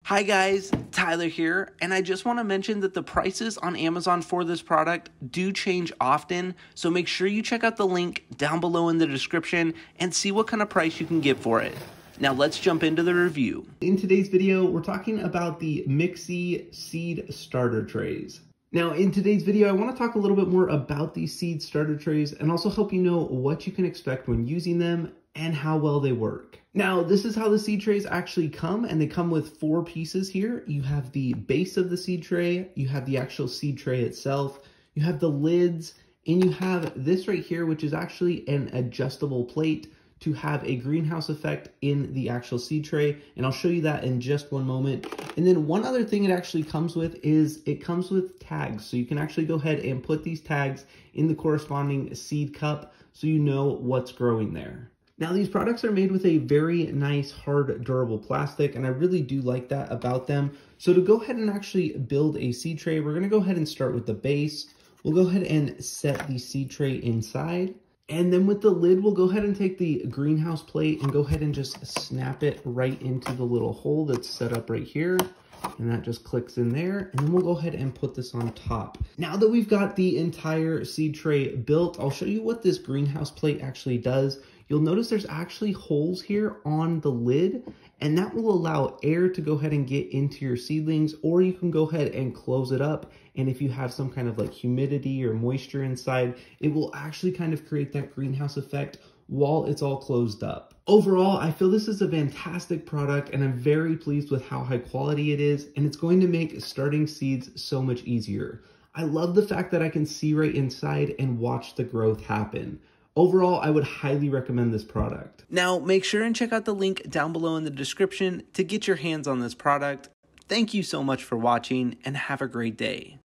Hi guys, Tyler here, and I just want to mention that the prices on Amazon for this product do change often, so make sure you check out the link down below in the description and see what kind of price you can get for it. Now let's jump into the review. In today's video, we're talking about the MIXC seed starter trays. Now in today's video, I want to talk a little bit more about these seed starter trays and also help you know what you can expect when using them and how well they work. Now, this is how the seed trays actually come, and they come with 4 pieces here. You have the base of the seed tray, you have the actual seed tray itself, you have the lids, and you have this right here, which is actually an adjustable plate to have a greenhouse effect in the actual seed tray, and I'll show you that in just one moment. And then one other thing it actually comes with is it comes with tags, so you can actually go ahead and put these tags in the corresponding seed cup so you know what's growing there. Now, these products are made with a very nice, hard, durable plastic, and I really do like that about them. So to go ahead and actually build a seed tray, we're gonna go ahead and start with the base. We'll go ahead and set the seed tray inside. And then with the lid, we'll go ahead and take the greenhouse plate and go ahead and just snap it right into the little hole that's set up right here. And that just clicks in there, and then we'll go ahead and put this on top. Now that we've got the entire seed tray built, I'll show you what this greenhouse plate actually does. You'll notice there's actually holes here on the lid, and that will allow air to go ahead and get into your seedlings, or you can go ahead and close it up. And if you have some kind of like humidity or moisture inside, it will actually kind of create that greenhouse effect while it's all closed up. Overall, I feel this is a fantastic product, and I'm very pleased with how high quality it is, and it's going to make starting seeds so much easier. I love the fact that I can see right inside and watch the growth happen. Overall, I would highly recommend this product. Now, make sure and check out the link down below in the description to get your hands on this product. Thank you so much for watching, and have a great day.